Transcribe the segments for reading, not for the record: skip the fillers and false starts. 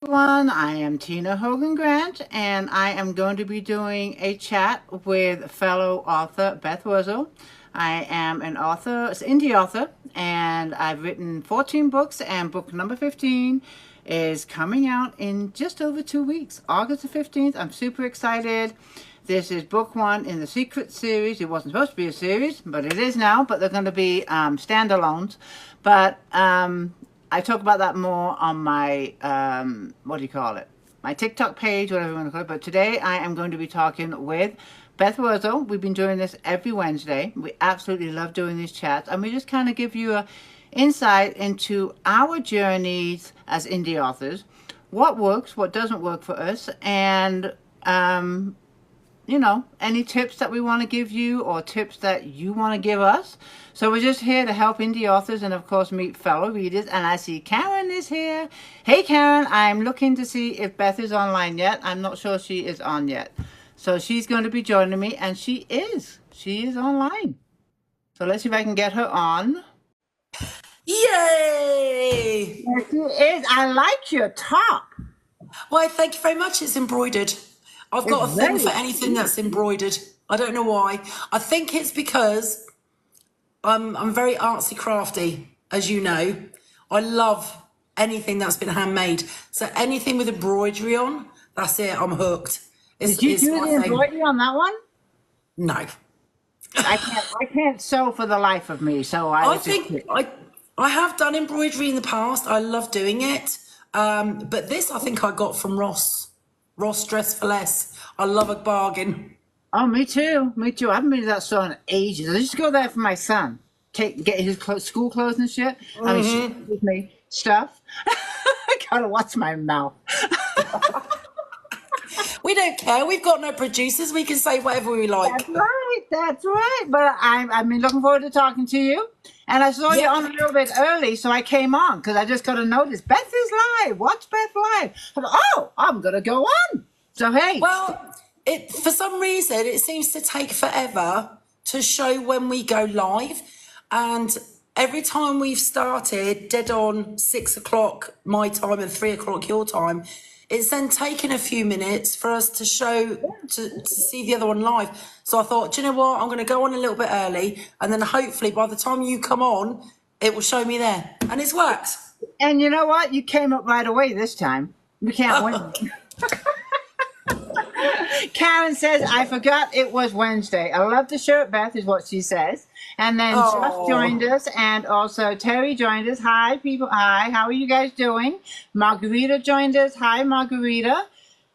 Everyone, I am Tina Hogan Grant, and I am going to be doing a chat with fellow author Beth Wurzel. I am an author, indie author, and I've written 14 books, and book number 15 is coming out in just over 2 weeks, August the 15th. I'm super excited. This is book one in the Secret series. It wasn't supposed to be a series, but it is now, but they're going to be standalones. But I talk about that more on my, what do you call it? My TikTok page, whatever you want to call it. But today I am going to be talking with Beth Wurzel. We've been doing this every Wednesday. We absolutely love doing these chats. And we just kind of give you a insight into our journeys as indie authors, what works, what doesn't work for us, and any tips that we want to give you or tips that you want to give us. So we're just here to help indie authors and, of course, meet fellow readers. And I see Karen is here. Hey, Karen, I'm looking to see if Beth is online yet. I'm not sure she is on yet. So she's going to be joining me, and she is. She is online. So let's see if I can get her on. Yay! There she is. I like your top. Why, thank you very much. It's embroidered. I've got a thing for anything that's embroidered. I don't know why. I think it's because I'm very artsy crafty, as you know. I love anything that's been handmade. So anything with embroidery on, that's it. I'm hooked. Did you do the embroidery on that one? No. I can't sew for the life of me. So I have done embroidery in the past. I love doing it. But this I think I got from Ross. Ross Dress for Less. I love a bargain. Oh, me too. Me too. I haven't been to that store in ages. I just go there for my son. Get his school clothes and shit. I mean, she gives me stuff. I gotta watch my mouth. We don't care. We've got no producers. We can say whatever we like. That's right. That's right. But I've been looking forward to talking to you. And I saw you on a little bit early, so I came on because I just got a notice. Beth is live. Watch Beth live. I thought, oh, I'm gonna go on. So hey. Well, for some reason it seems to take forever to show when we go live, and every time we've started dead on 6 o'clock my time and 3 o'clock your time, it's then taken a few minutes for us to show to see the other one live. So I thought, do you know what? I'm going to go on a little bit early, and then hopefully by the time you come on, it will show me there, and it's worked. And you know what? You came up right away this time. We can't win. Karen says, I forgot it was Wednesday. I love the shirt, Beth, is what she says. And then Jeff joined us, and also Terry joined us. Hi, people. Hi, how are you guys doing? Margarita joined us. Hi, Margarita.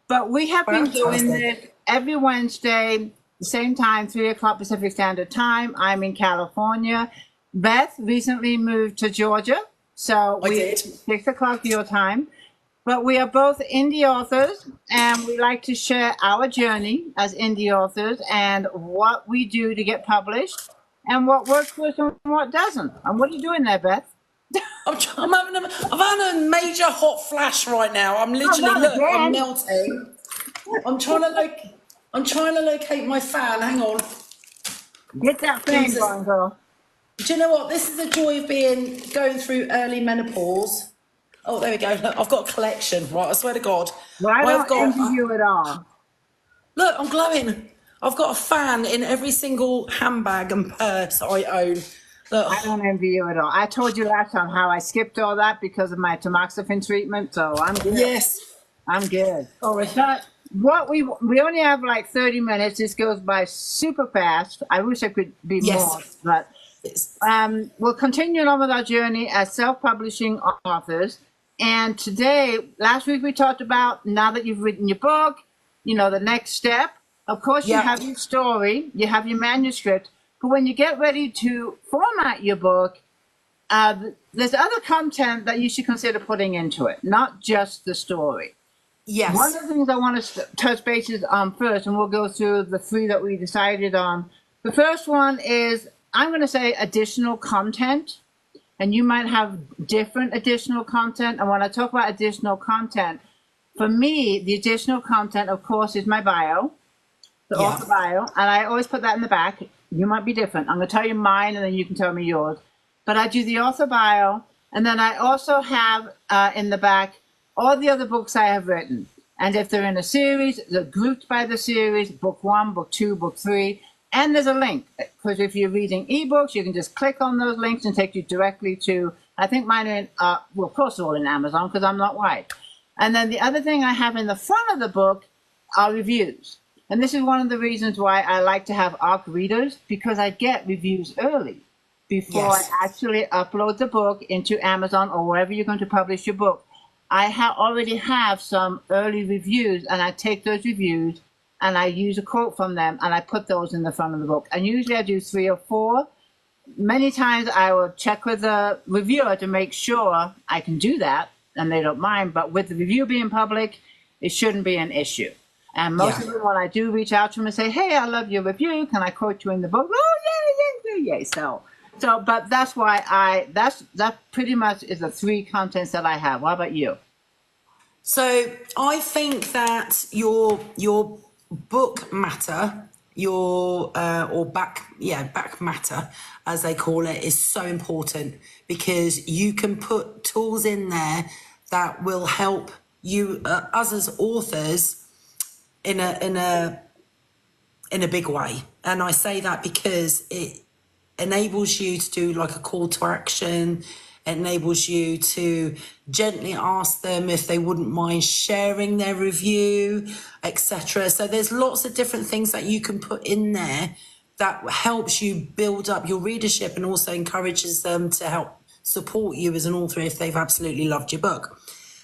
But we have been doing this every Wednesday, same time, 3 o'clock Pacific Standard Time. I'm in California. Beth recently moved to Georgia, so I did. 6 o'clock your time. But we are both indie authors, and we like to share our journey as indie authors and what we do to get published and what works for us and what doesn't. And what are you doing there, Beth? I'm having a major hot flash right now. I'm literally I'm melting. I'm trying to locate my fan. Hang on. Get that fan going, girl. Do you know what? This is the joy of going through early menopause. Oh, there we go. Look, I've got a collection. Right, I swear to God. Well, I don't envy you at all. Look, I'm glowing. I've got a fan in every single handbag and purse I own. Look. I don't envy you at all. I told you last time how I skipped all that because of my tamoxifen treatment, so I'm good. Yes. I'm good. Sorry. But what we only have like 30 minutes. This goes by super fast. I wish I could be more, but we'll continue on with our journey as self-publishing authors. And today, last week we talked about, now that you've written your book, the next step. Of course, you have your story, you have your manuscript, but when you get ready to format your book, there's other content that you should consider putting into it, not just the story. Yes. One of the things I want to touch bases on first, and we'll go through the three that we decided on. The first one is, I'm going to say additional content. And you might have different additional content. And when I talk about additional content, for me, the additional content, of course, is my bio, the author bio. And I always put that in the back. You might be different. I'm going to tell you mine, and then you can tell me yours. But I do the author bio. And then I also have in the back all the other books I have written. And if they're in a series, they're grouped by the series, book 1, book 2, book 3. And there's a link, because if you're reading ebooks, you can just click on those links and take you directly to, I think mine are in, well, of course, they're all in Amazon because I'm not white. And then the other thing I have in the front of the book are reviews. And this is one of the reasons why I like to have ARC readers, because I get reviews early before Yes. I actually upload the book into Amazon or wherever you're going to publish your book. I already have some early reviews, and I take those reviews and I use a quote from them and I put those in the front of the book. And usually I do 3 or 4. Many times I will check with the reviewer to make sure I can do that and they don't mind. But with the review being public, it shouldn't be an issue. And most of them, when I do reach out to them and say, hey, I love your review, can I quote you in the book? Oh, yeah. So, but that's why that pretty much is the 3 contents that I have. What about you? So I think that your book matter, your back matter, as they call it, is so important, because you can put tools in there that will help you, us as authors, in a big way. And I say that because it enables you to do like a call to action. It enables you to gently ask them if they wouldn't mind sharing their review, etc. So there's lots of different things that you can put in there that helps you build up your readership and also encourages them to help support you as an author if they've absolutely loved your book.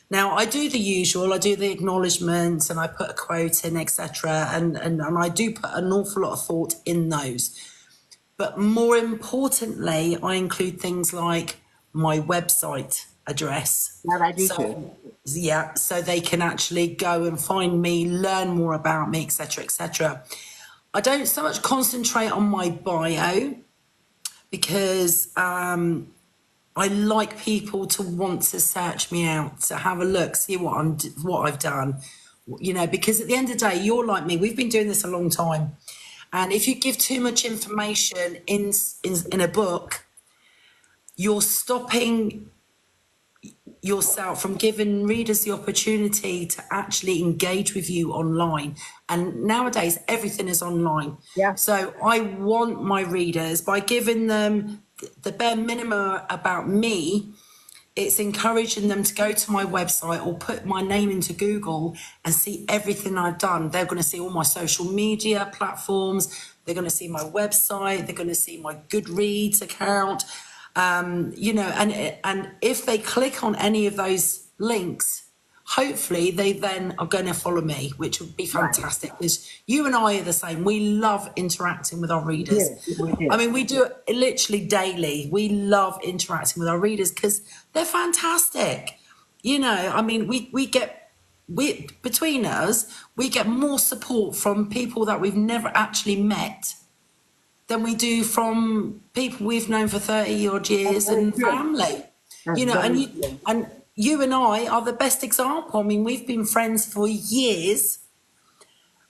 Now, I do the usual, I do the acknowledgements and I put a quote in, etc. And I do put an awful lot of thought in those. But more importantly, I include things like my website address. That I do too. Yeah, so they can actually go and find me, learn more about me, etc., etc. I don't so much concentrate on my bio, because I like people to want to search me out, to have a look, see what I've done, because at the end of the day, you're like me. We've been doing this a long time, and if you give too much information in a book, you're stopping yourself from giving readers the opportunity to actually engage with you online. And nowadays, everything is online. Yeah. So I want my readers, by giving them the bare minimum about me, it's encouraging them to go to my website or put my name into Google and see everything I've done. They're going to see all my social media platforms. They're going to see my website. They're going to see my Goodreads account. And if they click on any of those links, hopefully they then are going to follow me, which would be fantastic, because you and I are the same. We love interacting with our readers. Yes, we do. I mean, we do it literally daily. We love interacting with our readers because they're fantastic. I mean, between us, we get more support from people that we've never actually met than we do from people we've known for 30 odd years and family. And you and I are the best example. I mean, we've been friends for years.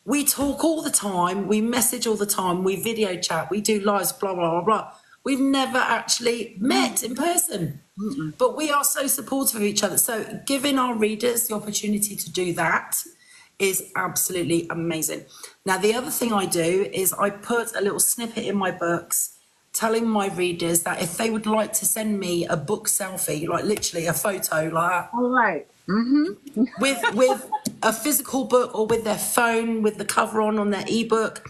We talk all the time, we message all the time, we video chat, we do lives, blah, blah, blah, blah. We've never actually met in person, but we are so supportive of each other. So giving our readers the opportunity to do that is absolutely amazing. Now, the other thing I do is I put a little snippet in my books telling my readers that if they would like to send me a book selfie, like literally a photo like that, All right. with a physical book or with their phone, with the cover on their ebook,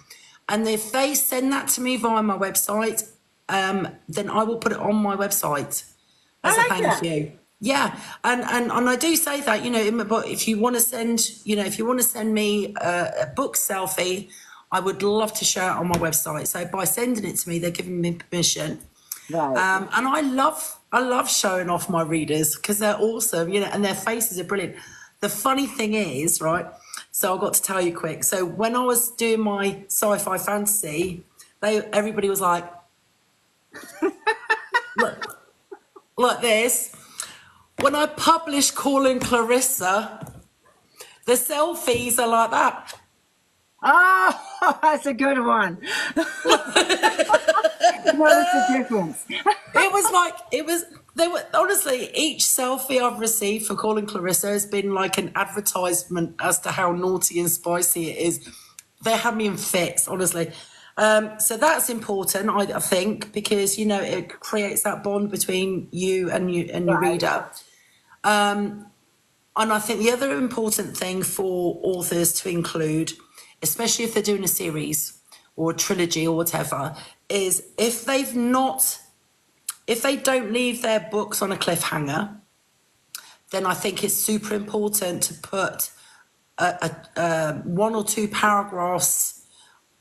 and if they send that to me via my website, then I will put it on my website as a thank you. Yeah, and I do say that, in my book, if you want to send me a book selfie, I would love to share it on my website. So by sending it to me, they're giving me permission. Right. And I love showing off my readers because they're awesome, and their faces are brilliant. The funny thing is, right, so I got to tell you quick. So when I was doing my sci-fi fantasy, everybody was like, look, like this. When I published Calling Clarissa, the selfies are like that. Oh, that's a good one. Notice the difference. It was like, they were, honestly, each selfie I've received for calling Clarissa has been like an advertisement as to how naughty and spicy it is. They had me in fits, honestly. So that's important, I think, because, you know, it creates that bond between you and your Right. reader. And I think the other important thing for authors to include, especially if they're doing a series or a trilogy or whatever, is if they don't leave their books on a cliffhanger, then I think it's super important to put one or two paragraphs,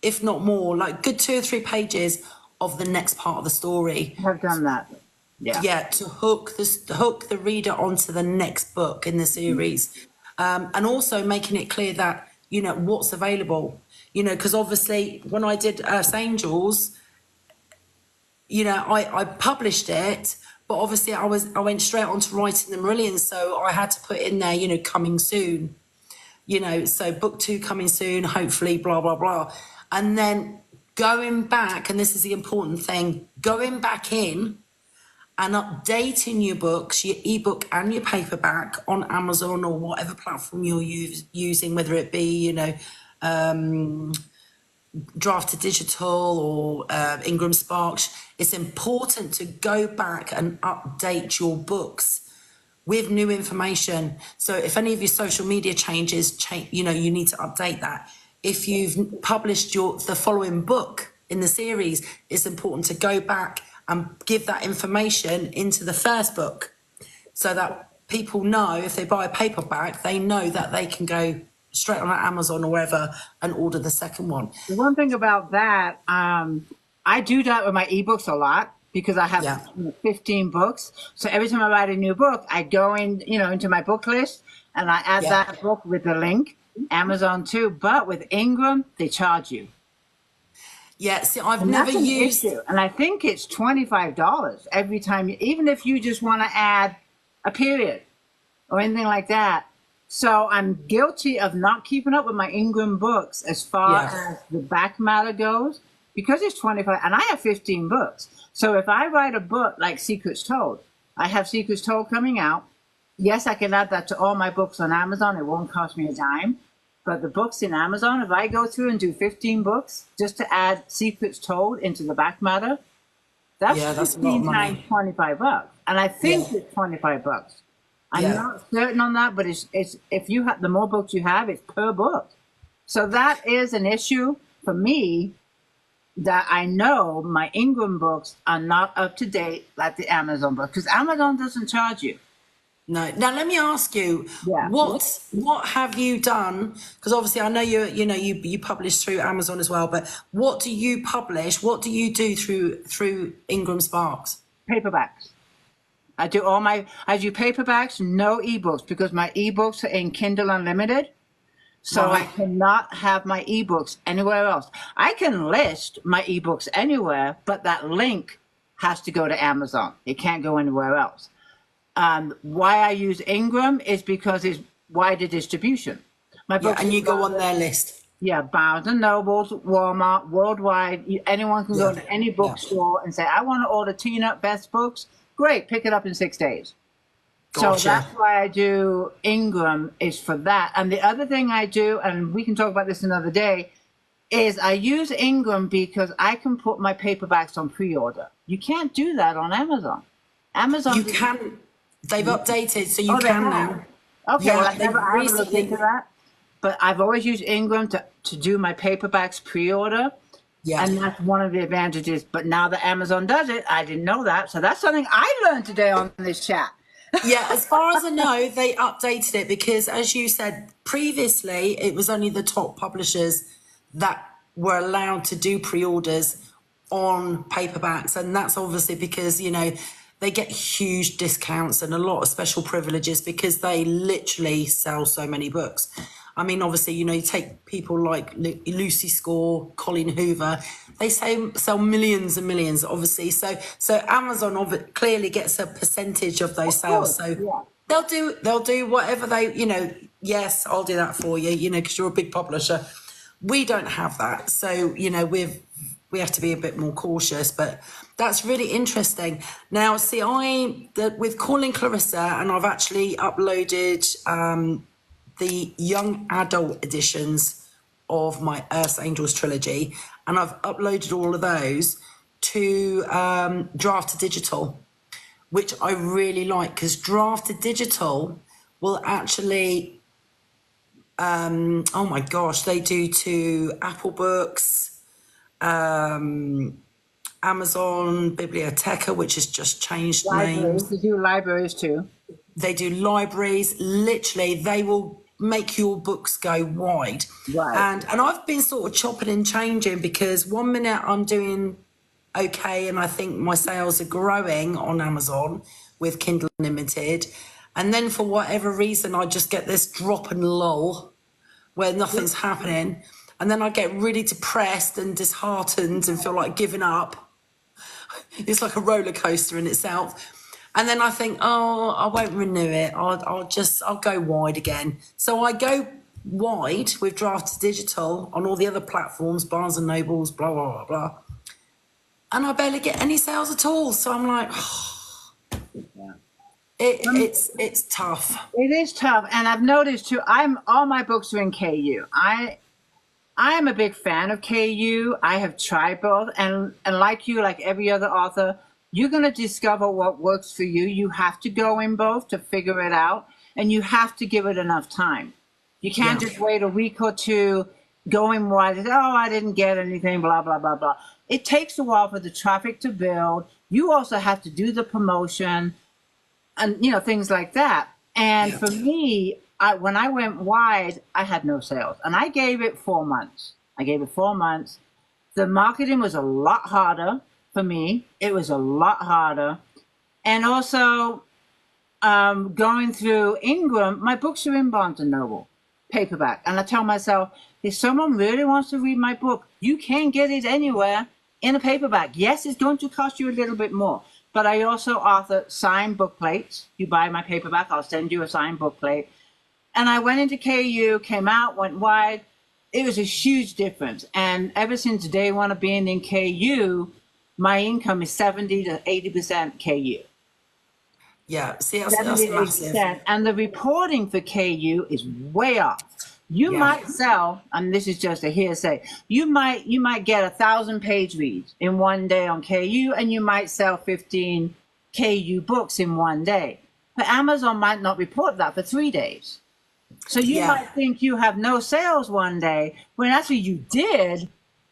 if not more, like good 2 or 3 pages of the next part of the story. I've done that. Yeah. Yeah, to hook the reader onto the next book in the series, and also making it clear that, you know, what's available. You know, because obviously when I did Earth's Angels, you know, I published it, but obviously I went straight on to writing the Marillion, so I had to put in there, you know, coming soon. You know, so book 2 coming soon, hopefully, blah blah blah, and then going back, and this is the important thing, going back in and updating your books, your ebook and your paperback on Amazon or whatever platform you're using, whether it be, you know, Draft to Digital or Ingram Sparks. It's important to go back and update your books with new information. So if any of your social media changes, you know, you need to update that. If you've published the following book in the series, it's important to go back and give that information into the first book, so that people know if they buy a paperback, they know that they can go straight on Amazon or wherever and order the second one. The one thing about that, I do that with my ebooks a lot because I have 15 books. So every time I write a new book, I go in, you know, into my book list and I add that book with the link. Amazon too, but with Ingram, they charge you. Yeah, see, I've never used issue. And I think it's $25 every time, even if you just want to add a period or anything like that. So I'm guilty of not keeping up with my Ingram books as far as the back matter goes, because it's 25 and I have 15 books. So if I write a book like Secrets Told, I have Secrets Told coming out. Yes, I can add that to all my books on Amazon. It won't cost me a dime. But the books in Amazon, if I go through and do 15 books just to add Secrets Told into the back matter, that's 15 times $25. And I think it's $25. I'm not certain on that, but it's if you have the more books you have, it's per book. So that is an issue for me, that I know my Ingram books are not up to date like the Amazon books, because Amazon doesn't charge you. No. Now let me ask you, what have you done? Because obviously I know you publish through Amazon as well, but what do you publish? What do you do through Ingram Sparks? Paperbacks. I do paperbacks, no ebooks, because my ebooks are in Kindle Unlimited. So I cannot have my ebooks anywhere else. I can list my ebooks anywhere, but that link has to go to Amazon. It can't go anywhere else. Why I use Ingram is because it's wider distribution. My books and you go on their list. Yeah, Barnes and Nobles, Walmart, worldwide. Anyone can go to any bookstore and say, I want to order Tina Beth's books. Great, pick it up in 6 days. Gotcha. So that's why I do Ingram, is for that. And the other thing I do, and we can talk about this another day, is I use Ingram because I can put my paperbacks on pre-order. You can't do that on Amazon. You can. They've updated, so you can now. Okay, well, I haven't looked into that. But I've always used Ingram to do my paperbacks pre-order. Yeah. And that's one of the advantages. But now that Amazon does it, I didn't know that. So that's something I learned today on this chat. Yeah, as far as I know, they updated it because, as you said, previously it was only the top publishers that were allowed to do pre-orders on paperbacks. And that's obviously because, you know, they get huge discounts and a lot of special privileges because they literally sell so many books. I mean, obviously, you know, you take people like Lucy Score, Colleen Hoover, they sell millions and millions, obviously. So Amazon clearly gets a percentage of those sales. So they'll do whatever they, you know, yes, I'll do that for you, you know, because you're a big publisher. We don't have that. So, you know, we're we have to be a bit more cautious, but that's really interesting. Now, see, with Calling Clarissa, and I've actually uploaded the young adult editions of my Earth Angels trilogy, and I've uploaded all of those to Draft to Digital, which I really like, because Draft to Digital will actually, oh my gosh, they do to Apple Books, Amazon Biblioteca, which has just changed names. Libraries, they do libraries too. They do libraries. Literally, they will make your books go wide. Right. And I've been sort of chopping and changing, because one minute I'm doing okay, and I think my sales are growing on Amazon with Kindle Unlimited, and then for whatever reason I just get this drop and lull where nothing's happening, and then I get really depressed and disheartened and feel like giving up. It's like a roller coaster in itself. And then I think, oh, I won't renew it. I'll go wide again. So I go wide with Draft to Digital on all the other platforms, Barnes and Nobles, blah, blah, blah, blah. And I barely get any sales at all. So I'm like, it's tough. It is tough. And I've noticed too, all my books are in KU. I am a big fan of KU. I have tried both. And like you, like every other author, you're going to discover what works for you. You have to go in both to figure it out. And you have to give it enough time. You can't just wait a week or two, go in wide, oh, I didn't get anything, blah, blah, blah, blah. It takes a while for the traffic to build. You also have to do the promotion and, things like that. And for me, when I went wide, I had no sales. And I gave it 4 months. The marketing was a lot harder for me. It was a lot harder. And also going through Ingram, my books are in Barnes & Noble, paperback. And I tell myself, if someone really wants to read my book, you can get it anywhere in a paperback. Yes, it's going to cost you a little bit more. But I also author signed book plates. You buy my paperback, I'll send you a signed book plate. And I went into KU, came out, went wide. It was a huge difference. And ever since day one of being in KU, my income is 70 to 80% KU. Yeah, see, that's massive. And the reporting for KU is way off. You might sell, and this is just a hearsay, you might get 1,000 page reads in one day on KU, and you might sell 15 KU books in one day. But Amazon might not report that for 3 days. So you might think you have no sales one day, when actually you did,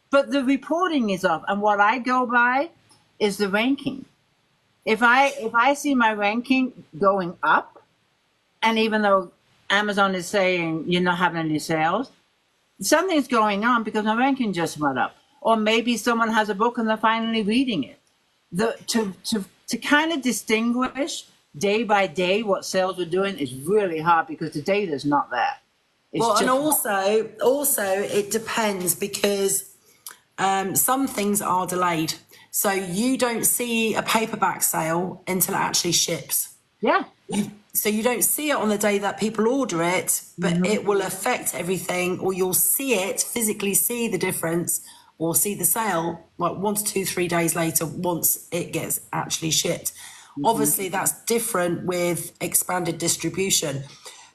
but the reporting is off. And what I go by is the ranking. If I see my ranking going up, and even though Amazon is saying you're not having any sales, something's going on, because my ranking just went up. Or maybe someone has a book and they're finally reading it. To kind of distinguish day by day what sales are doing is really hard, because the data is not there. And also it depends, because some things are delayed. So you don't see a paperback sale until it actually ships. Yeah. So you don't see it on the day that people order it, but it will affect everything, or you'll see it, physically see the difference, or see the sale like 1 to 2, 3 days later once it gets actually shipped. Obviously, that's different with expanded distribution.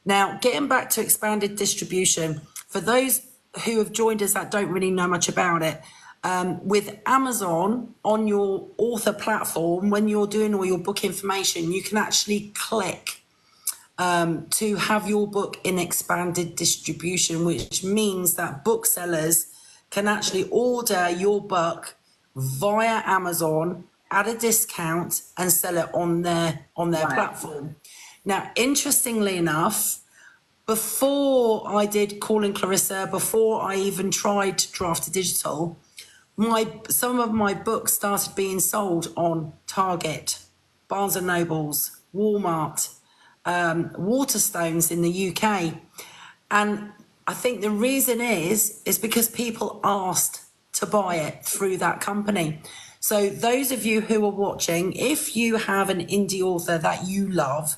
Now, getting back to expanded distribution, for those who have joined us that don't really know much about it, with Amazon on your author platform, when you're doing all your book information, you can actually click to have your book in expanded distribution, which means that booksellers can actually order your book via Amazon at a discount and sell it on their platform. Now, interestingly enough, before I did Calling Clarissa, before I even tried Draft to Digital, some of my books started being sold on Target, Barnes and Nobles, Walmart, Waterstones in the UK. And I think the reason is because people asked to buy it through that company. So those of you who are watching, if you have an indie author that you love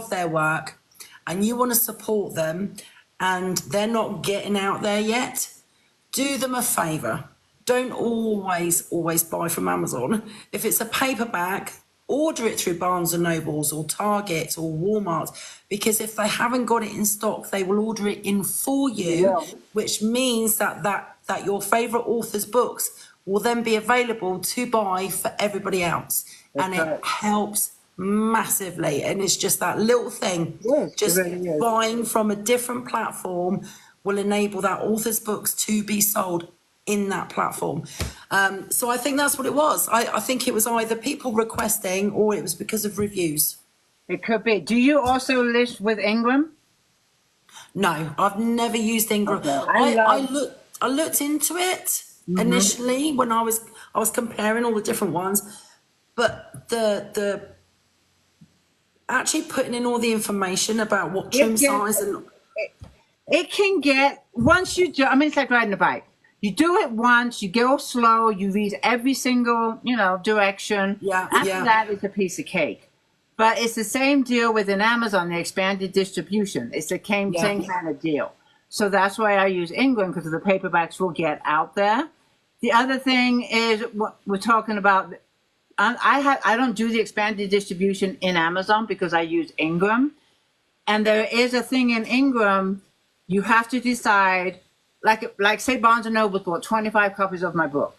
their work, and you want to support them, and they're not getting out there yet, do them a favour. don't always buy from Amazon. If it's a paperback, order it through Barnes and Nobles or Target or Walmart, because if they haven't got it in stock, they will order it in for you, which means that your favorite author's books will then be available to buy for everybody else. And it helps massively. And it's just that little thing, just buying from a different platform will enable that author's books to be sold in that platform. So I think that's what it was. I think it was either people requesting or it was because of reviews. It could be. Do you also list with Ingram? No, I've never used Ingram. Okay. I looked into it initially when I was comparing all the different ones, but the actually putting in all the information about what trim size and it can get, once you do, I mean, it's like riding a bike. You do it once, you go slow, you read every single, direction. After that, it's a piece of cake. But it's the same deal within Amazon, the expanded distribution. It's the same kind of deal. So that's why I use Ingram, because the paperbacks will get out there. The other thing is what we're talking about. I don't do the expanded distribution in Amazon because I use Ingram. And there is a thing in Ingram, you have to decide, like say Barnes and Noble bought 25 copies of my book.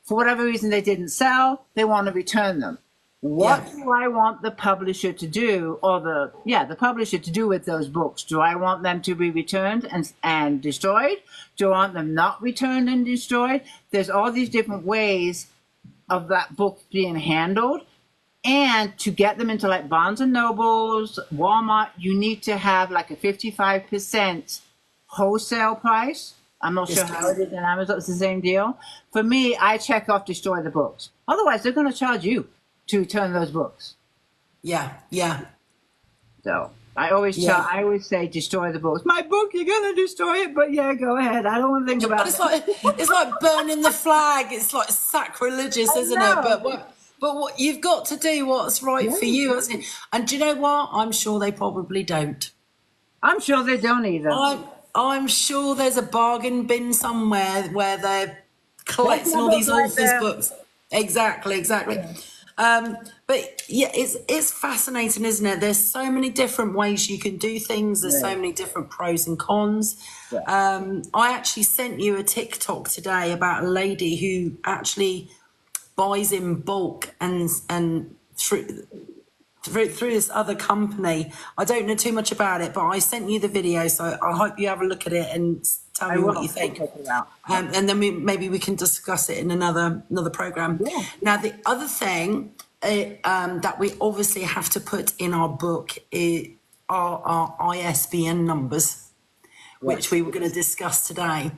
For whatever reason they didn't sell, they want to return them. What do I want the publisher to do, or the publisher to do with those books? Do I want them to be returned and destroyed? Do I want them not returned and destroyed? There's all these different ways of that book being handled. And to get them into like Barnes and Nobles, Walmart, you need to have like a 55% wholesale price. I'm not sure how it is in Amazon. It's the same deal. For me, I check off destroy the books. Otherwise, they're going to charge you to return those books. Yeah. So I always say destroy the books. My book, you're going to destroy it, but go ahead. I don't want to think about it. It's like burning the flag. It's like sacrilegious, isn't it? But what you've got to do what's right for you, isn't it? And do you know what? I'm sure they probably don't. I'm sure they don't either. I'm sure there's a bargain bin somewhere where they're collecting all these authors' books. Exactly. But it's fascinating, isn't it? There's so many different ways you can do things. There's so many different pros and cons. I actually sent you a TikTok today about a lady who actually buys in bulk and through this other company. I don't know too much about it, but I sent you the video, so I hope you have a look at it and tell me what you think. And then maybe we can discuss it in another program. Now, the other thing that we obviously have to put in our book are our ISBN numbers, which we were going to discuss today.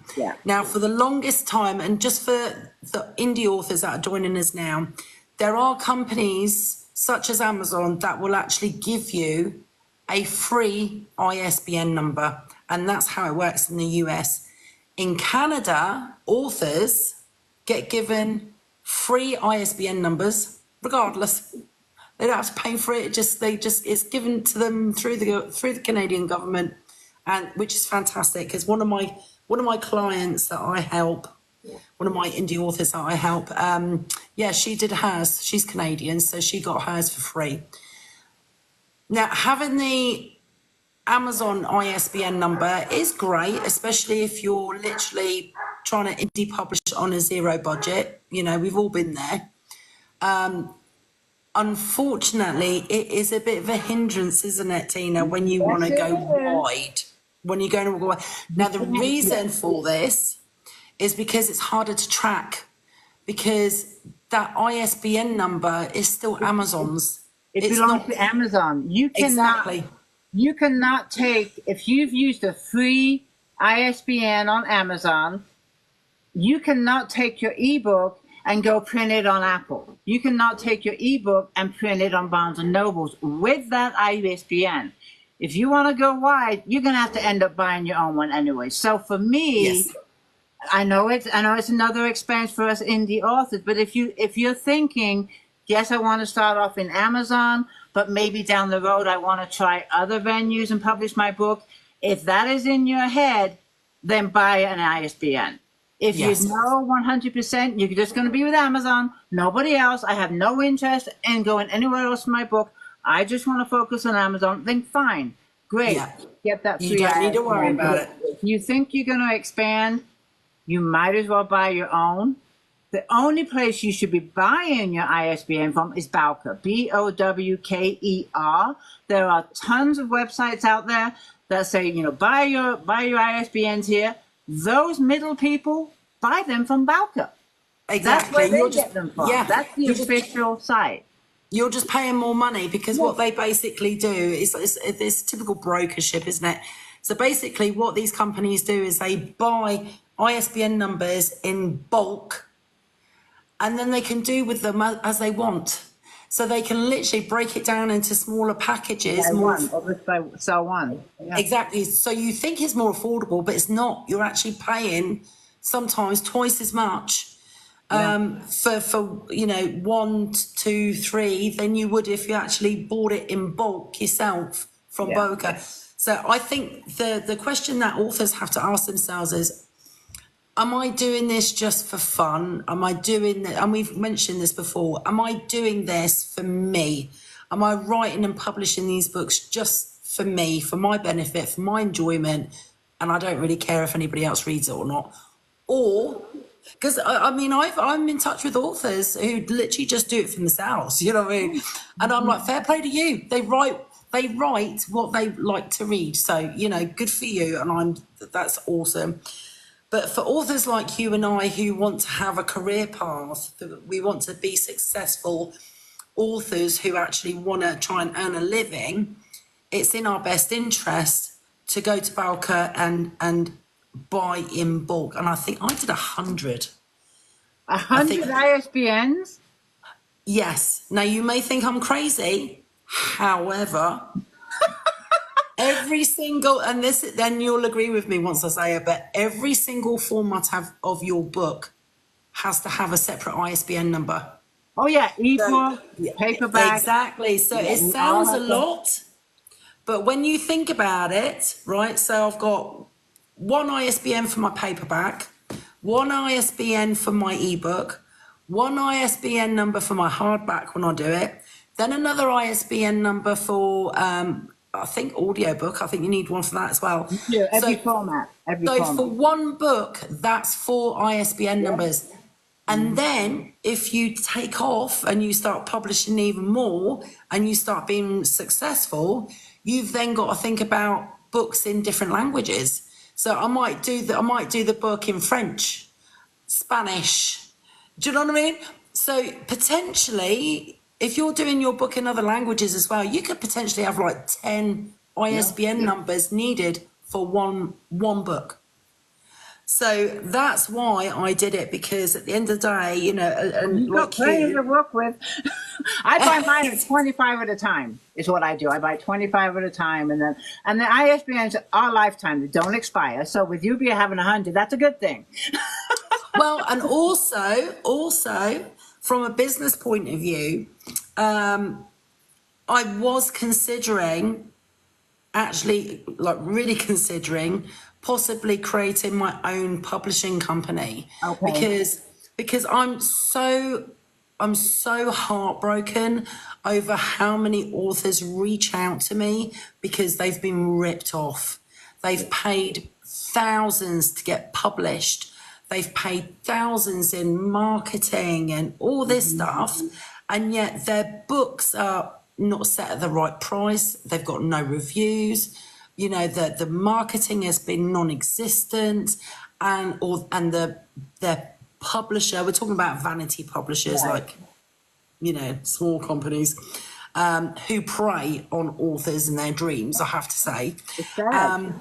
Now, for the longest time, and just for the indie authors that are joining us now, there are companies such as Amazon that will actually give you a free ISBN number. And that's how it works in the US. In Canada, authors get given free ISBN numbers, regardless. They don't have to pay for it. It's given to them through the Canadian government, and which is fantastic. Because one of my clients that I help, one of my indie authors that I help, she did hers. She's Canadian, so she got hers for free. Now, having the Amazon ISBN number is great, especially if you're literally trying to indie publish on a zero budget. We've all been there. Unfortunately, it is a bit of a hindrance, isn't it, Tina, when you want to go wide? When you're going to go wide. Now, the reason for this is because it's harder to track, because that ISBN number is still Amazon's. It belongs to Amazon. You cannot take, if you've used a free ISBN on Amazon, you cannot take your ebook and go print it on Apple. You cannot take your ebook and print it on Barnes and Nobles with that ISBN. If you want to go wide, you're going to have to end up buying your own one anyway. So for me, I know it's another expense for us indie authors, but if you're thinking, yes, I want to start off in Amazon, but maybe down the road I want to try other venues and publish my book, if that is in your head, then buy an ISBN. If you Yes. know 100% you're just going to be with Amazon, nobody else, I have no interest in going anywhere else for my book, I just want to focus on Amazon, then fine, great, Yeah. get that You free don't need to worry ISBN. about But it. if you think you're going to expand, you might as well buy your own. The only place you should be buying your ISBN from is Bowker, Bowker. There are tons of websites out there that say, buy your ISBNs here. Those middle people buy them from Bowker. That's Exactly. where they get them from. Yeah, That's the official site. you're just paying more money because Yeah. what they basically do is it's typical brokership, isn't it? So basically what these companies do is they buy ISBN numbers in bulk and then they can do with them as they want. So they can literally break it down into smaller packages, Buy more one, or just sell one. Yeah. exactly. So you think it's more affordable, but it's not. You're actually paying sometimes twice as much for one, two, three than you would if you actually bought it in bulk yourself from Yeah. Boca. So I think the question that authors have to ask themselves is, am I doing this just for fun? Am I doing that? And we've mentioned this before. Am I doing this for me? Am I writing and publishing these books just for me, for my benefit, for my enjoyment? And I don't really care if anybody else reads it or not. Or, because I'm in touch with authors who literally just do it for themselves, you know what I mean? And I'm like, fair play to you. They write what they like to read. So, good for you. And that's awesome. But for authors like you and I who want to have a career path, we want to be successful authors who actually want to try and earn a living, it's in our best interest to go to Bowker and buy in bulk. And I think I did 100. 100 ISBNs? Yes. Now you may think I'm crazy. However, every single, and this, then you'll agree with me once I say it, but every single format of your book has to have a separate ISBN number. Oh yeah, ebook, paperback. Exactly. So it sounds a lot, but when you think about it, right? So I've got one ISBN for my paperback, one ISBN for my ebook, one ISBN number for my hardback when I do it, then another ISBN number for I think audiobook. I think you need one for that as well. Yeah, every format. So for one book, that's 4 ISBN numbers. And then if you take off and you start publishing even more and you start being successful, you've then got to think about books in different languages. So I might do the book in French, Spanish. Do you know what I mean? So potentially, if you're doing your book in other languages as well, you could potentially have like 10 ISBN numbers needed for one book. So that's why I did it, because at the end of the day, and You've got plenty to work with. I buy mine at 25 at a time, is what I do. I buy 25 at a time, and the ISBNs are lifetime. They don't expire. So with you having 100, that's a good thing. Well, and also from a business point of view, I was considering, actually, like really considering possibly creating my own publishing company. Okay. Because I'm so heartbroken over how many authors reach out to me because they've been ripped off. They've paid thousands to get published. They've paid thousands in marketing and all this stuff, and yet their books are not set at the right price. They've got no reviews. The marketing has been non-existent, and their publisher. We're talking about vanity publishers, like small companies who prey on authors and their dreams. I have to say, and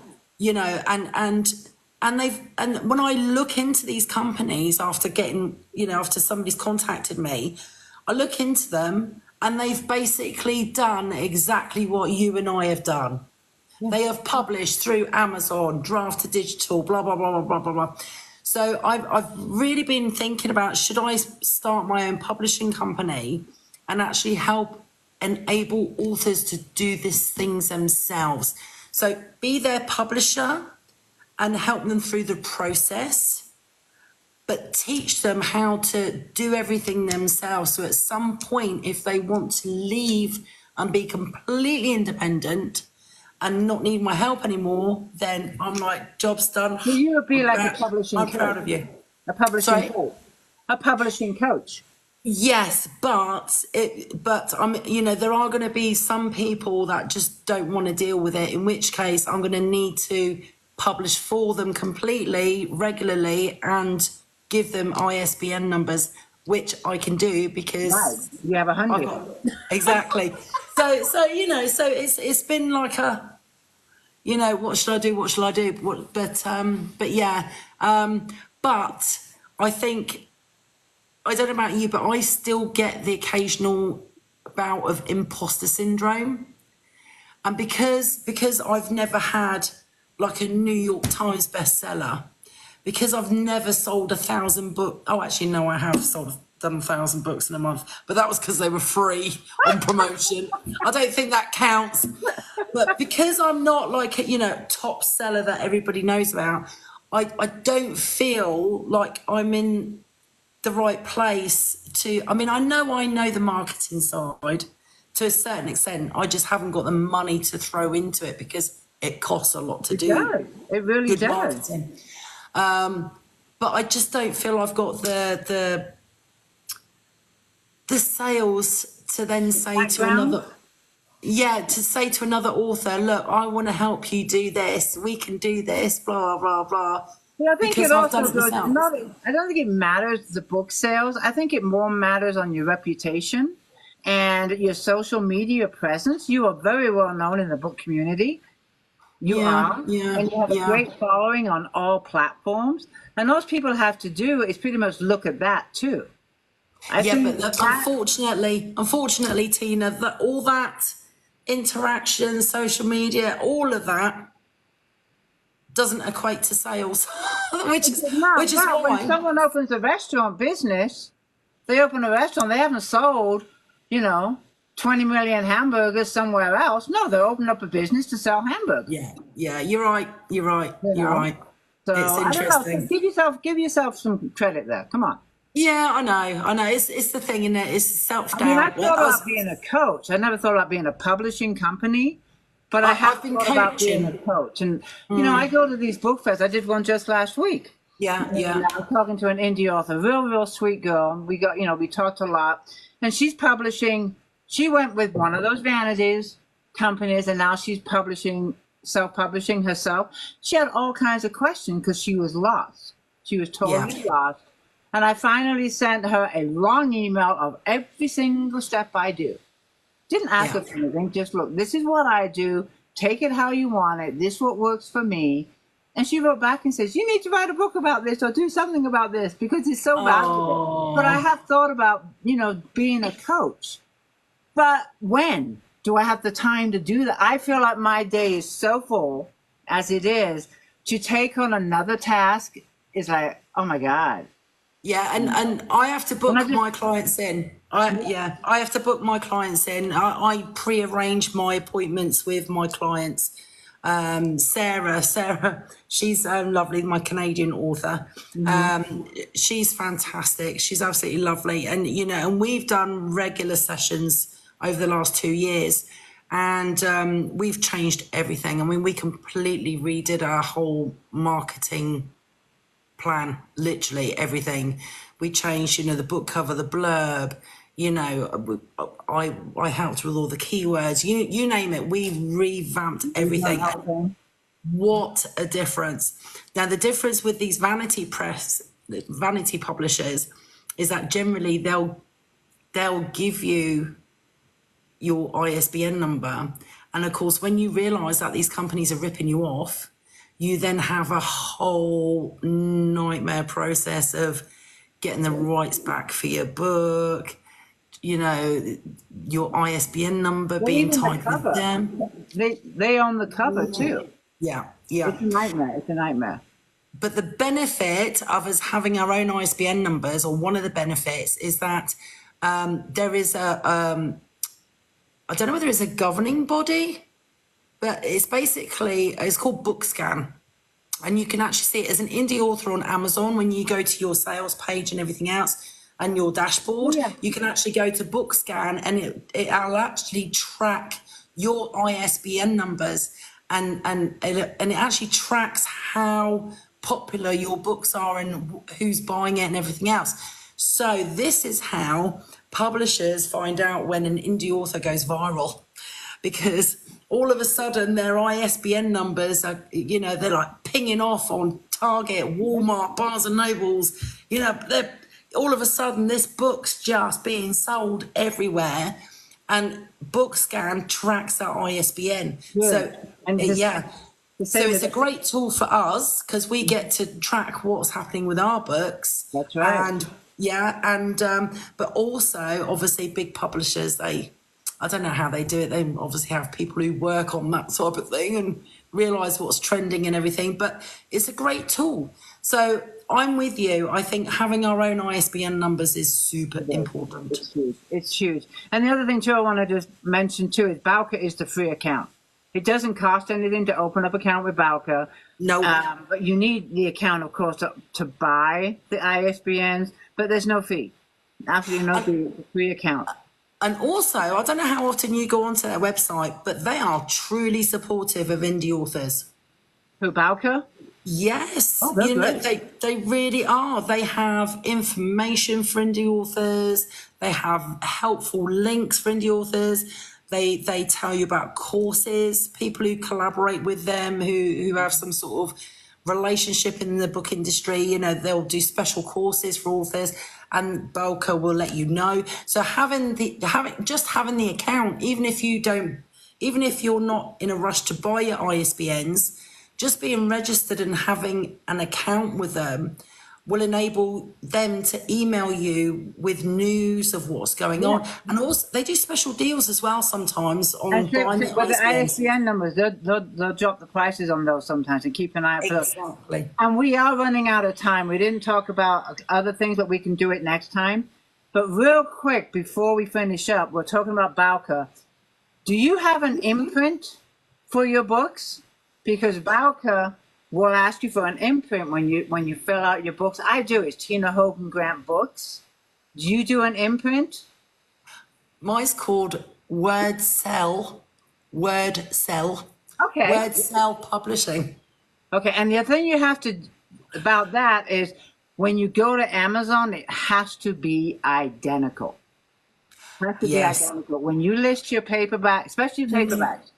when I look into these companies after after somebody's contacted me, I look into them and they've basically done exactly what you and I have done. They have published through Amazon, Draft to Digital, blah, blah, blah, blah, blah, blah. So I've really been thinking about, should I start my own publishing company and actually help enable authors to do these things themselves? So be their publisher and help them through the process, but teach them how to do everything themselves. So at some point, if they want to leave and be completely independent and not need my help anymore, then I'm like, job's done. So you would be like a publishing I'm proud coach. of you. A publishing Sorry? coach. A publishing coach. Yes, but there are going to be some people that just don't want to deal with it, in which case I'm going to need to publish for them completely, regularly, and give them ISBN numbers, which I can do because Right. You have 100. exactly. So it's been like a, what should I do? What shall I do? But yeah, but I think, I don't know about you, but I still get the occasional bout of imposter syndrome. And because I've never had like a New York Times bestseller, because I've never sold 1,000 books. Oh, actually, no, I have done 1,000 books in a month, but that was because they were free on promotion. I don't think that counts. But because I'm not like a, top seller that everybody knows about, I don't feel like I'm in the right place to, I know the marketing side to a certain extent. I just haven't got the money to throw into it because it costs a lot to do. Does. It really good does. marketing. But I just don't feel I've got the sales to then say to another author, look, I want to help you do this. We can do this, blah, blah, blah. Yeah, I think because it I've also done it goes, myself. I don't think it matters the book sales. I think it more matters on your reputation and your social media presence. You are very well known in the book community. You are. And you have a great following on all platforms. And all people have to do is pretty much look at that too. But unfortunately, Tina, that all that interaction, social media, all of that doesn't equate to sales, which is why when someone opens a restaurant business, they open a restaurant, they haven't sold, 20 million hamburgers somewhere else. No, they're opening up a business to sell hamburgers. Yeah, you're right. You're right. So it's interesting. I don't know, give yourself some credit there. Come on. Yeah, I know. It's the thing, isn't it? It's self-doubt. I thought about being a coach. I never thought about being a publishing company. But I have been thought about being a coach. And, I go to these book fairs. I did one just last week. Yeah. I was talking to an indie author, real sweet girl. We got, we talked a lot. And she's publishing. She went with one of those vanities companies, and now she's self-publishing herself. She had all kinds of questions because she was lost. She was totally lost. And I finally sent her a long email of every single step I do. Didn't ask her for anything, just look, this is what I do, take it how you want it, this is what works for me. And she wrote back and says, you need to write a book about this or do something about this because it's so valuable. But I have thought about, being a coach. But when do I have the time to do that? I feel like my day is so full as it is. To take on another task is like, oh my God. Yeah, and I have to book my clients in. I have to book my clients in. I pre-arrange my appointments with my clients. Sarah, she's lovely, my Canadian author. She's fantastic. She's absolutely lovely. And, and we've done regular sessions over the last 2 years. And we've changed everything. I mean, we completely redid our whole marketing plan, literally everything. We changed, the book cover, the blurb, I helped with all the keywords, you name it. We revamped everything. What a difference. Now, the difference with these vanity publishers is that generally they'll give you your ISBN number. And of course, when you realize that these companies are ripping you off, you then have a whole nightmare process of getting the rights back for your book, your ISBN number being tied with them. They own the cover too. Yeah. It's a nightmare. But the benefit of us having our own ISBN numbers, or one of the benefits, is that there is I don't know whether it's a governing body, but it's called BookScan. and you can actually see it as an indie author on Amazon. When you go to your sales page and everything else and your dashboard, Yeah. you can actually go to BookScan, and it'll actually track your ISBN numbers, and it actually tracks how popular your books are and who's buying it and everything else. So this is how publishers find out when an indie author goes viral, because all of a sudden their ISBN numbers are, they're like pinging off on Target, Walmart, Barnes and Nobles. They're all of a sudden this book's just being sold everywhere, and BookScan tracks that ISBN. Good. So And yeah. the So same it's a with- great tool for us because we get to track what's happening with our books. That's right. And but also obviously big publishers, I don't know how they do it. They obviously have people who work on that sort of thing and realise what's trending and everything. But it's a great tool. So I'm with you. I think having our own ISBN numbers is super important. It's huge. It's huge. And the other thing too I want to just mention too is Bowker is the free account. It doesn't cost anything to open up an account with Bowker. No. But you need the account, of course, to buy the ISBNs, but there's no fee. Absolutely no fee. It's a free account. And also, I don't know how often you go onto their website, but they are truly supportive of indie authors. Who, Bowker? Yes, Oh, that's great. they really are. They have information for indie authors. They have helpful links for indie authors. They tell you about courses, people who collaborate with them, who have some sort of relationship in the book industry. They'll do special courses for authors, and Bowker will let you know. So having the account, even if you're not in a rush to buy your ISBNs, just being registered and having an account with them will enable them to email you with news of what's going on. And also, they do special deals as well sometimes on And buying the but the ISBNs. ISBN numbers, they'll drop the prices on those sometimes, and keep an eye out for those. Exactly. And we are running out of time. We didn't talk about other things, but we can do it next time. But real quick, before we finish up, we're talking about Bowker. Do you have an imprint for your books? Because Bowker will ask you for an imprint when you fill out your books. I do. It's Tina Hogan Grant Books. Do you do an imprint? Mine's called WordCell. WordCell. Okay. WordCell Publishing. Okay, and the thing you have to about that is when you go to Amazon, it has to be identical. It has to Yes. be identical. When you list your paperback, especially paperbacks,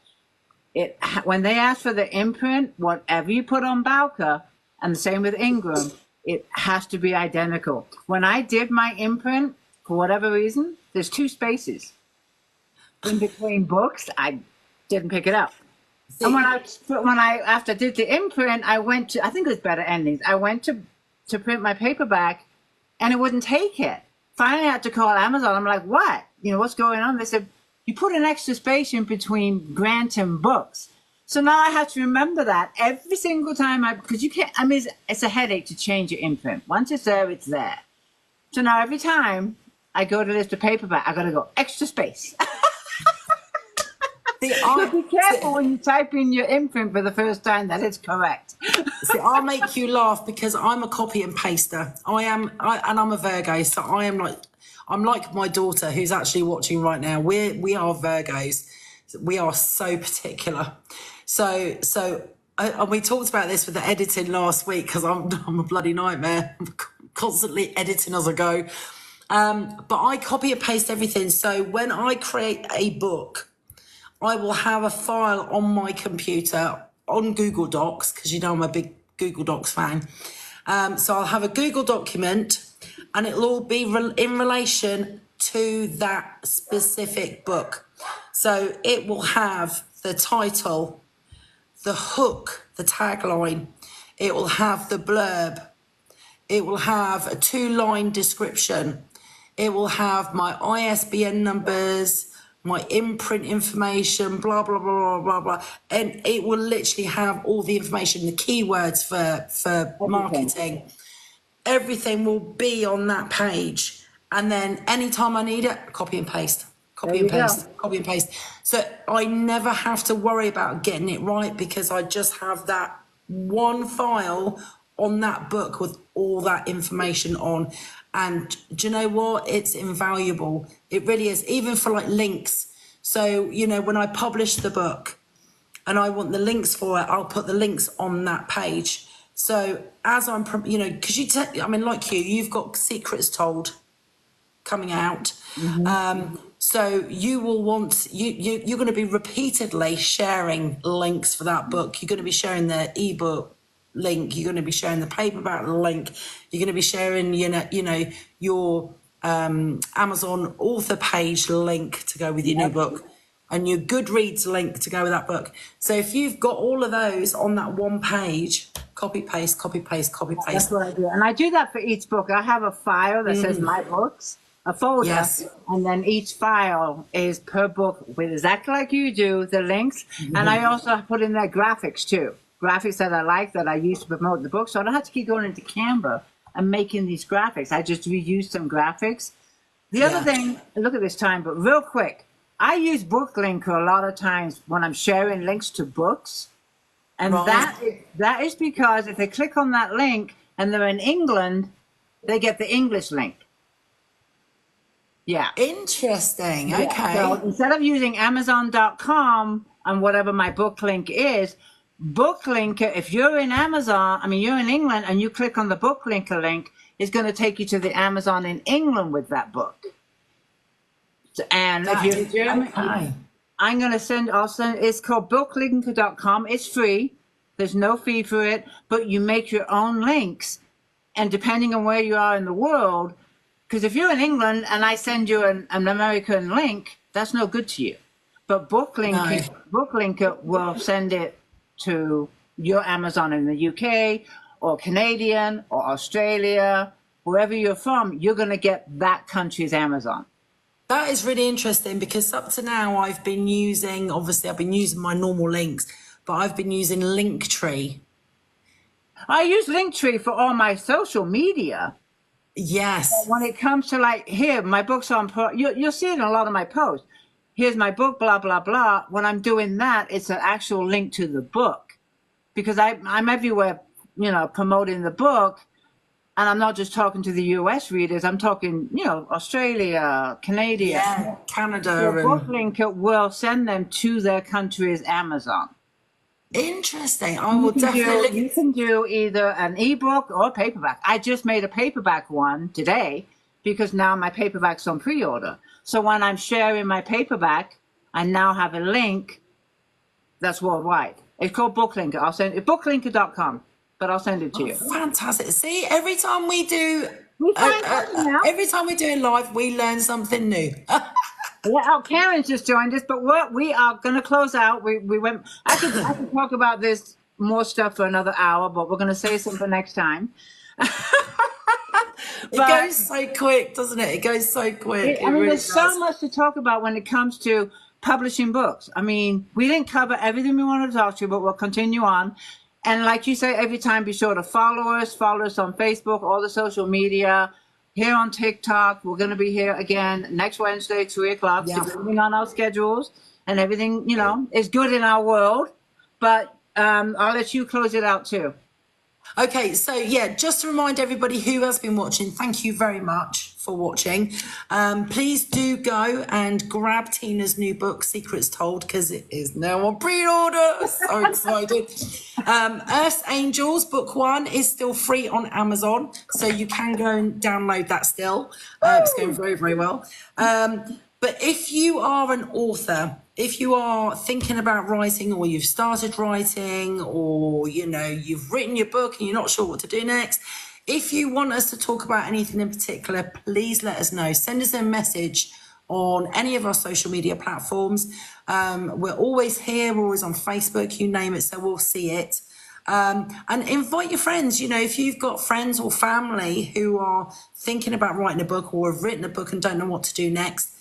when they ask for the imprint, whatever you put on Bowker, and the same with Ingram, it has to be identical. When I did my imprint, for whatever reason, there's 2 spaces in between books. I didn't pick it up. And when I after I did the imprint, I went to, I think it was Better Endings. I went to print my paperback, and it wouldn't take it. Finally, I had to call Amazon. I'm like, what? What's going on? They said, you put an extra space in between Grant and Books. So now I have to remember that every single time because you can't, it's a headache to change your imprint. Once it's there, it's there. So now every time I go to list a paperback, I got to go extra space. So be careful when you type in your imprint for the first time that it's correct. See, I'll make you laugh because I'm a copy and paster. And I'm a Virgo, so I'm like my daughter who's actually watching right now. We are Virgos. We are so particular. And we talked about this with the editing last week because I'm a bloody nightmare. I'm constantly editing as I go. But I copy and paste everything. So when I create a book, I will have a file on my computer on Google Docs, because I'm a big Google Docs fan. So I'll have a Google document, and it'll all be in relation to that specific book. So it will have the title, the hook, the tagline. It will have the blurb. It will have a 2-line description. It will have my ISBN numbers, my imprint information, blah, blah, blah, blah, blah, blah. And it will literally have all the information, the keywords for marketing. Everything will be on that page. And then anytime I need it, copy and paste, copy and paste, copy and paste. So I never have to worry about getting it right because I just have that one file on that book with all that information on. And do you know what? It's invaluable. It really is, even for like links. So, you know, when I publish the book and I want the links for it, I'll put the links on that page. So as I'm, you know, because I mean, like you've got Secrets Told coming out. So you will want, you're going to be repeatedly sharing links for that book. You're going to be sharing the ebook link. You're going to be sharing the paperback link. You're going to be sharing, you know, your Amazon author page link to go with your new book, and your Goodreads link to go with that book. So if you've got all of those on that one page, copy paste, copy paste, copy paste. That's what I do. And I do that for each book. I have a file that says my books, a folder, Yes. and then each file is per book with exactly like you do, the links. And I also put in there graphics too. Graphics that I like, that I use to promote the book. So I don't have to keep going into Canva and making these graphics. I just reuse some graphics. The other thing, look at this time, but real quick, I use BookLinker a lot of times when I'm sharing links to books. And Right. that is because if they click on that link and they're in England, they get the English link. Yeah. Interesting. Yeah. Okay. So instead of using Amazon.com and whatever my book link is, BookLinker, if you're in Amazon, I mean, you're in England and you click on the BookLinker link, it's going to take you to the Amazon in England with that book. So, and if you're in Germany, Okay. I'll send, it's called booklinker.com. It's free. There's no fee for it, but you make your own links. And depending on where you are in the world, because if you're in England and I send you an American link, that's no good to you. But BookLinker will send it to your Amazon in the UK or Canadian or Australia, wherever you're from, you're going to get that country's Amazon. That is really interesting, because up to now I've been using my normal links, but I've been using Linktree. I use Linktree for all my social media. Yes. When it comes to like here, my book's on, you'll see it in a lot of my posts. Here's my book, blah, blah, blah. When I'm doing that, it's an actual link to the book, because I'm everywhere, you know, promoting the book. And I'm not just talking to the US readers, I'm talking, you know, Australia, Canada, Canada. So And... BookLinker will send them to their country's Amazon. Interesting. I will definitely. You can do either an ebook or a paperback. I just made a paperback one today because now my paperback's on pre-order. So when I'm sharing my paperback, I now have a link that's worldwide. It's called BookLinker. I'll send it, booklinker.com, but I'll send it to you. Fantastic. See, every time we do, We find something now. every time we do it live, we learn something new. Yeah, oh, Karen's just joined us, but we are going to close out. We went. I could talk about this more stuff for another hour, but we're going to save some for next time. It goes so quick, doesn't it? It goes so quick. I mean, really there's does. so much to talk about when it comes to publishing books. I mean, we didn't cover everything we wanted to talk to, but we'll continue on. And like you say, every time be sure to follow us on Facebook, all the social media. Here on TikTok, we're going to be here again next Wednesday, 3:00, depending on our schedules, and everything, you know, is good in our world. But I'll let you close it out too. Okay, so yeah, just to remind everybody who has been watching, thank you very much for watching. Please do go and grab Tina's new book, Secrets Told, because it is now on pre-order. So excited. Earth's Angels, book 1 is still free on Amazon, so you can go and download that still. It's going very, very well. But if you are an author, if you are thinking about writing, or you've started writing, or, you know, you've written your book and you're not sure what to do next, if you want us to talk about anything in particular, please let us know. Send us a message on any of our social media platforms. We're always here. We're always on Facebook, you name it, so we'll see it. And invite your friends. You know, if you've got friends or family who are thinking about writing a book or have written a book and don't know what to do next,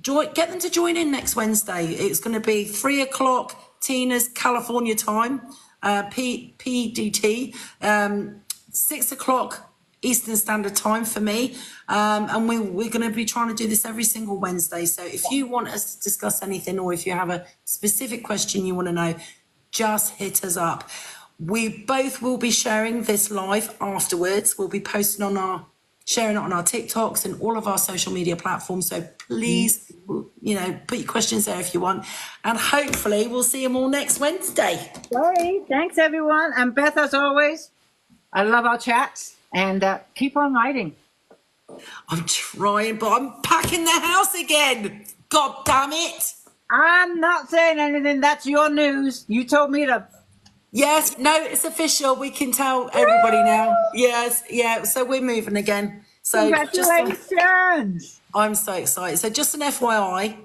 get them to join in next Wednesday. It's going to be 3:00 Tina's California time, PDT, 6:00 Eastern Standard Time for me. And we're going to be trying to do this every single Wednesday. So if you want us to discuss anything, or if you have a specific question you want to know, just hit us up. We both will be sharing this live afterwards. We'll be sharing it on our TikToks and all of our social media platforms. So please, put your questions there if you want. And hopefully we'll see them all next Wednesday. Great. Thanks, everyone. And Beth, as always, I love our chats. And keep on writing. I'm trying, but I'm packing the house again. God damn it. I'm not saying anything. That's your news. You told me to. Yes, no, it's official. We can tell everybody now. Yes, yeah. So we're moving again. So congratulations. I'm so excited. So just an FYI,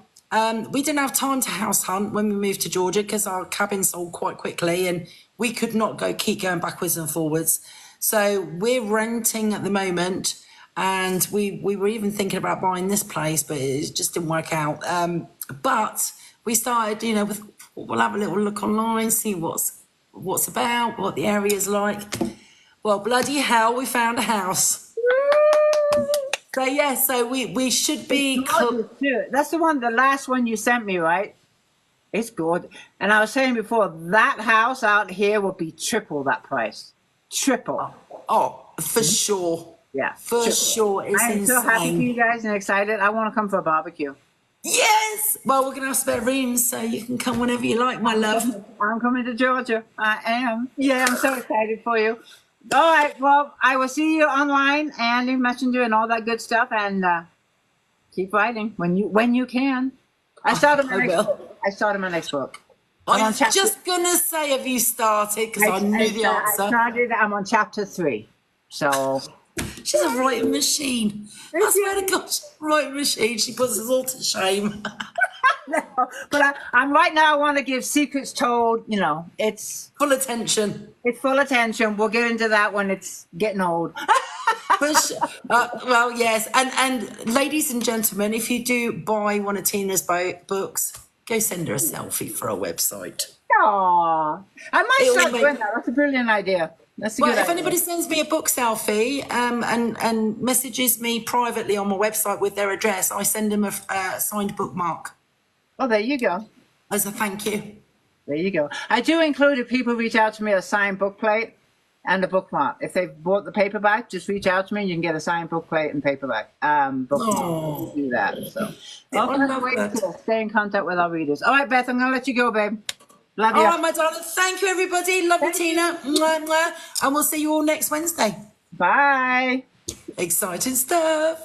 we didn't have time to house hunt when we moved to Georgia because our cabin sold quite quickly and we could not keep going backwards and forwards. So we're renting at the moment. And we were even thinking about buying this place, but it just didn't work out. But we started, we'll have a little look online, see what's about, what the area's like. Well, bloody hell, we found a house. So yeah, so we should be. That's the last one you sent me, right? It's good. And I was saying before, that house out here will be triple that price. Triple. Oh, for sure. Yeah, for sure. It's I'm so happy for you guys and excited. I want to come for a barbecue. Yes. Well, we're gonna have spare rooms, so you can come whenever you like, my love. I'm coming to Georgia. I am. Yeah, I'm so excited for you. All right. Well, I will see you online and in Messenger and all that good stuff. And keep writing when you can. I started my next book. I was just gonna say, have you started? Because I knew the answer. I'm on chapter 3. So. She's a writing machine. I swear to God, she's a writing machine. She puts us all to shame. No, but I'm right now. I want to give Secrets Told. It's full attention. It's full attention. We'll get into that when it's getting old. Well, yes, and ladies and gentlemen, if you do buy one of Tina's books, go send her a selfie for our website. Aww, I might start doing that. That's a brilliant idea. If anybody sends me a book selfie and messages me privately on my website with their address, I send them a signed bookmark. Oh, there you go. As a thank you. There you go. I do include, if people reach out to me, a signed book plate and a bookmark. If they've bought the paperback, just reach out to me. You can get a signed book plate and paperback. Bookmark. Do that. So stay in contact with our readers. All right, Beth, I'm going to let you go, babe. Love you. All right, my darling. Thank you, everybody. Love you, Tina. Mwah, mwah. And we'll see you all next Wednesday. Bye. Exciting stuff.